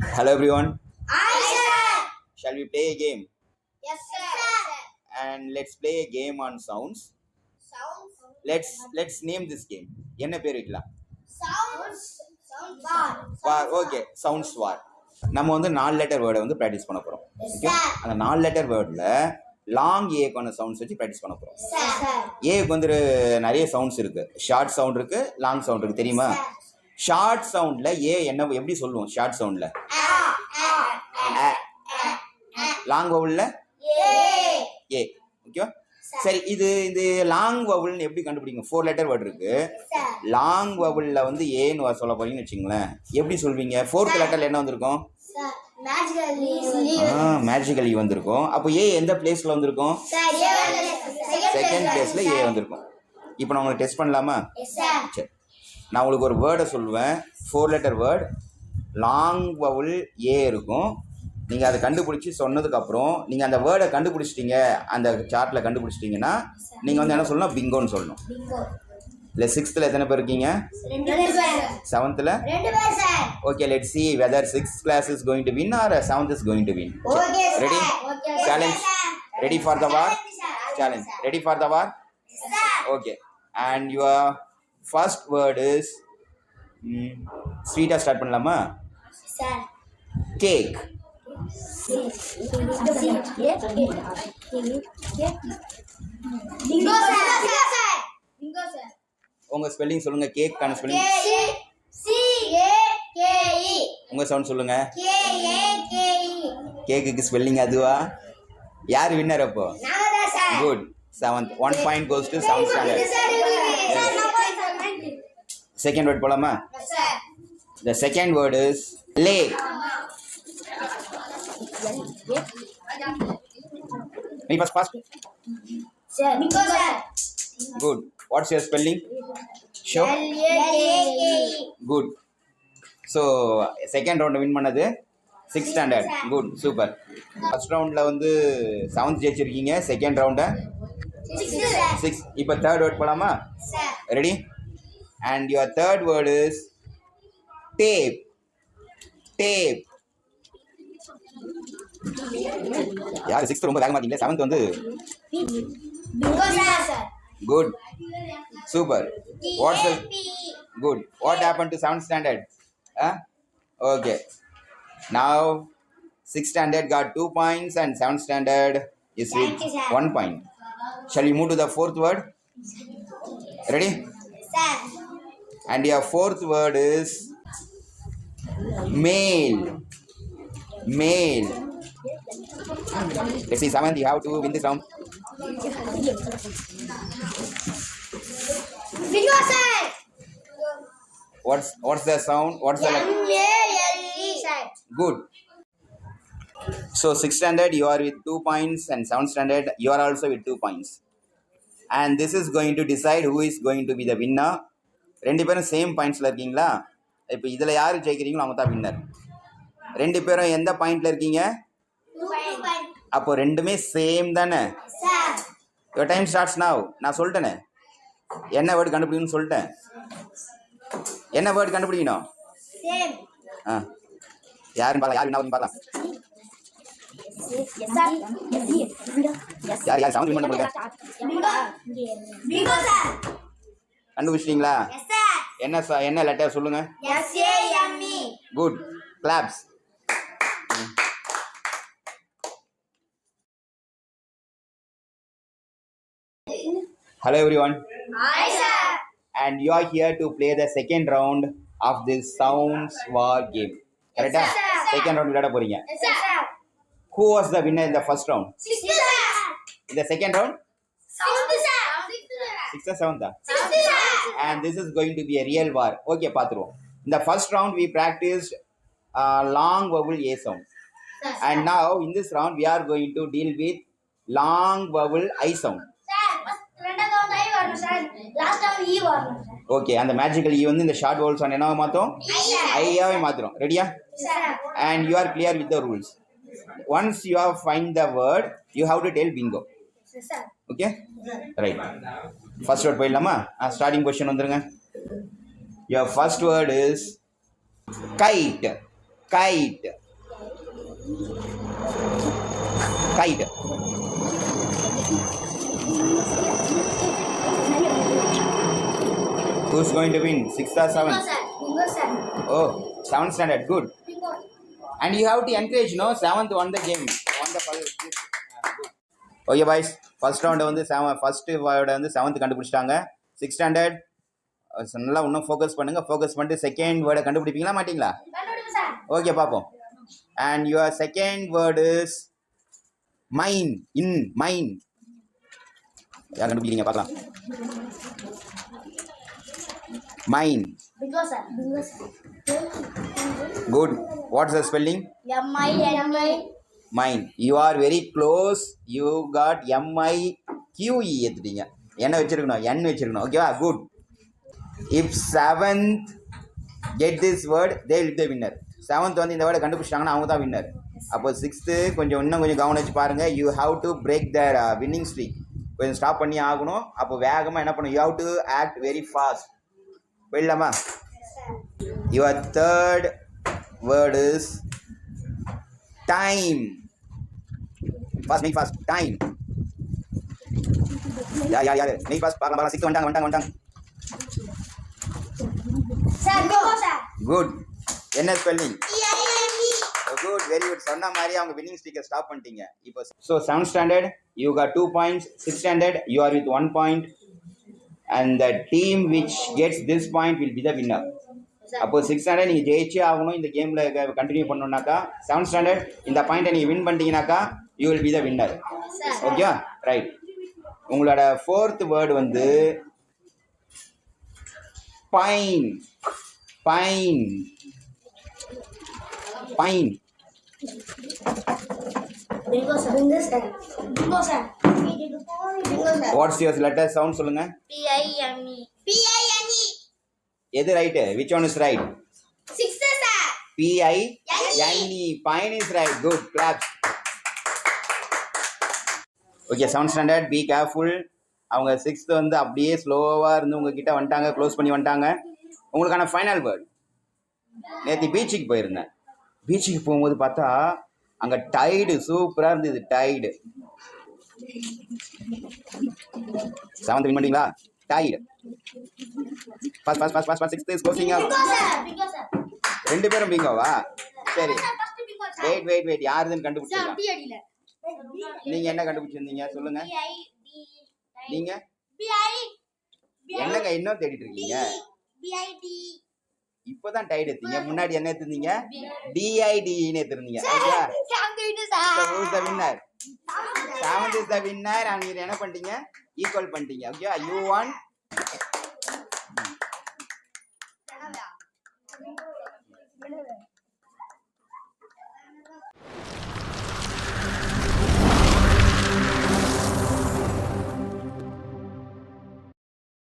Hello everyone. Hi, sir. Shall we play a game? Yes, sir. And let's play a game on sounds. Sounds. Let's name this game. என்ன பேர் வைக்கலாம்? Sounds. Bar. Okay, sounds வார். நம்ம வந்து 4 letter வேர்டை வந்து practice பண்ண போறோம். Okay, அந்த 4 லெட்டர் வேர்டில் லாங் ஏக்கான சவுண்ட்ஸ் வச்சு ப்ராக்டிஸ் பண்ண போறோம். ஏக்கு வந்து நிறைய சவுண்ட்ஸ் இருக்கு. ஷார்ட் சவுண்ட் இருக்கு, லாங் சவுண்ட் இருக்கு, தெரியுமா? ஷார்ட் சவுண்ட்ல ஏ என்ன எப்படி சொல்லுவோம்? ஷார்ட் சவுண்ட்ல லாங் வவுல்ல ஏ. ஓகேவா? சரி, இது லாங் வவுல்னு எப்படி கண்டுபிடிக்கும்? 4 லெட்டர் வேர்டு இருக்கு. லாங் வவுல்ல வந்து ஏன்னு சொல்ல போறீங்கன்னு வச்சுங்களேன். எப்படி சொல்வீங்க? 4th லெட்டர்ல என்ன வந்திருக்கும்? மேஜிக்கலி வந்திருக்கும். அப்போ ஏ எந்த பிளேஸ்ல வந்திருக்கும்? செகண்ட் பிளேஸ்ல ஏ வந்திருக்கும். இப்போ நான் உங்களுக்கு டெஸ்ட் பண்ணலாமா? சரி, நான் உங்களுக்கு ஒரு வேர்டை சொல்லுவேன். 4 லெட்டர் வேர்டு, லாங் வவுல் ஏ இருக்கும். நீங்கள் அதை கண்டுபிடிச்சி சொன்னதுக்கப்புறம் நீங்கள் அந்த வேர்டை கண்டுபிடிச்சிட்டீங்க, அந்த சார்ட்டில் கண்டுபிடிச்சிட்டிங்கன்னா நீங்கள் வந்து என்ன சொல்லணும்? பிங்கோன்னு சொல்லணும். இல்லை 6th எத்தனை பேர் இருக்கீங்க? 7th? Okay, let's see whether 6th class is going to win or 7th is going to win. Ready? Challenge. Ready for the war? Challenge. Ready for the war? Okay. And your first word is sweet-ஆ start பண்ணலாமா? Cake. உங்க spelling சொல்லுங்க. கேக்கான spelling. உங்க sound சொல்லுங்க. கேக்குக்கு spelling அதுவா? யார் வின்னர் அப்போ? Good. 7th. 1 point goes to 7th standard. Second word போலாமா? The second word is lake. Me first. Good. What's your spelling? Show. Good. So second round win பண்ணது 6th standard. Good. Super. First roundல வந்து 7th ஜெயிச்சிருக்கீங்க. Second ரவுண்ட 6. இப்போ third word போலாமா? Ready? And your third word is tape. Tape. யார் 6th ரொம்ப வேகமா இருக்கீங்க? 7th வந்து good. Super. What's the good? What happened to 7th standard? Okay. Now 6th standard got 2 points and 7th standard is with 1 point. Shall we move to the 4th word? Ready? And your 4th word is male. Male. Let's see, 7th, you have to win this round. What's the sound? What's the good? So 6th standard you are with 2 points and 7th standard you are also with 2 points. And this is going to decide who is going to be the winner. ரெண்டு பேரும் same பாயிண்ட்ஸில் இருக்கீங்களா? இப்போ இதில் யார் ஜெயிக்கிறீங்களோ அவங்க தான் winner. ரெண்டு பேரும் எந்த பாயிண்ட்ல இருக்கீங்க? அப்போ ரெண்டுமே சேம் தானே? Your time starts now. நான் சொல்லிட்டேனே என்ன வேர்டு கண்டுபிடிக்கணும்னு சொல்லிட்டேன். என்ன வேர்டு கண்டுபிடிக்கணும்? யாருன்னு பார்க்கலாம். யார் என்ன பார்க்கலாம். யார் சவுண்ட் வின் பண்ண முடியல? கண்டுபிடிச்சிட்டீங்களா? என்ன லெட்டர் சொல்லுங்க. Good. Claps. Hello everyone. Hi, sir. And you are here to play the second round of this sounds war game. Correct? Yes, sir. Second round விளையாட போறீங்க. Yes, sir. Who was the winner in the first round? 6th, sir. In the second round? 7th, sir. 6th or 7th? 6th, sir. And this is going to be a real war. Okay, பாத்துருவோம். In the first round we practiced long vowel A sound. And now in this round we are going to deal with long vowel I sound. Okay, அந்த magical ஈ வந்து இந்த short vowels என்னவா மாத்தோம்? ஐயாவே மாத்துறோம். ரெடியா? And you are clear with the rules. Once you have find the word, you have to tell bingo. Okay? Right. First word போயிடலாமா? Starting position வந்துருங்க. Your first word is kite. Kite. Kite. Who's going to win? 6th or 7th? Bingo, sir. Oh, 7th standard. Good. Bingo. And you have to encourage, no? 7th won the game. Won the good. Okay, boys. First round வந்து first word வந்து 7th கண்டுபிடிச்சிட்டாங்க. 6th standard நல்லா இன்னும் focus பண்ணுங்க. Focus பண்ணிட்டு second வேர்டை கண்டுபிடிப்பீங்களா மாட்டீங்களா? கண்டுபிடிங்க சார். ஓகே பார்ப்போம். And your second word is mine. In mine. யார் கண்டுபிடிக்கிறீங்க பார்க்கலாம். Mine. Bingo, sir. Bingo, sir. Good. What's the spelling? M-I-N-I. Mine. You are very close. You got M-I-Q-E எடுத்துட்டீங்க. என்ன வச்சிருக்கணும்? N வச்சிருக்கணும். ஓகேவா? Good. If 7th get this word, they will be the winner. 7th வந்து இந்த வேர்டை கண்டுபிடிச்சிட்டாங்கன்னா அவங்க தான் வின்னர். அப்போ 6th இன்னும் கொஞ்சம் கவனம் வச்சு பாருங்க. You have to break their winning streak. கொஞ்சம் ஸ்டாப் பண்ணி ஆகணும். அப்போ வேகமாக என்ன பண்ணணும்? You have to act very fast. போயிடலாமா? Your third word is time. Fast, make fast. Time. யார் make fast. பார்க்கலாம் 6th வந்துட்டாங்க. Sir, bingo, sir. Good. என்ன spelling? T-I-M-E. Good, very good. சொன்ன மாதிரி அவங்க வின்னிங் ஸ்ட்ரீக்கை ஸ்டாப் பண்ணிட்டீங்க. இப்போ so 7th standard you got 2 points. 6th standard you are with 1 point. And the team which gets this point will be the winner. அப்போ 6th standard நீங்கள் ஜெயிச்சே ஆகணும். இந்த கேமில் கண்டினியூ பண்ணணுன்னாக்கா 7th ஸ்டாண்டர்ட் இந்த பாயிண்ட்டை நீங்கள் வின் பண்ணிட்டீங்கன்னாக்கா you will be the winner. Okay right. உங்களோட 4th வேர்டு வந்து fine. Fine. Fine. Bingo, sir. Bingo, sir. Bingo, sir. Bingo, sir. What's your letter sound சொல்லுங்க. P-I-M-E. P-I-N-E. எது right? Which one is right? 6th, sir. P-I-N-E. Pine is right. Good. Claps. Okay, 7th standard. Be careful. அவங்க 6th வந்து அப்படியே ஸ்லோவாக இருந்து உங்ககிட்ட வந்துட்டாங்க. Close பண்ணி வந்துட்டாங்க. உங்களுக்கான ஃபைனல் வேர்ட். நேற்று பீச்சுக்கு போயிருந்தேன். பீச்சுக்கு போகும்போது பார்த்தா அங்கே டைடு சூப்பராக இருந்தது. டைடு 7th வின் பண்ணிங்களா? Tied. First 6th is closing up. Bingo, sir. Bingo, sir. ரெண்டு பேரும் பிங்கோவா? சரி. First bingo, sir. வெயிட் யாருதுன்னு Sir, கண்டுபிடிச்சிடலாம். T அடியில. நீங்க என்ன கண்டுபிடிச்சிருந்தீங்க சொல்லுங்க. நீங்க B-I. என்னங்க இன்னும் தேடிட்டு இருக்கீங்க? B-I-D. இப்போதான் டைட் எடுத்தீங்க. முன்னாடி என்ன எடுத்தீங்க? DIDன்னு எடுத்திருந்தீங்க. Okay. So who is the winner? 7th is the winner and நீங்க என்ன பண்ணிட்டீங்க? ஈக்குவல் பண்ணிட்டீங்க. ஓகே. You won.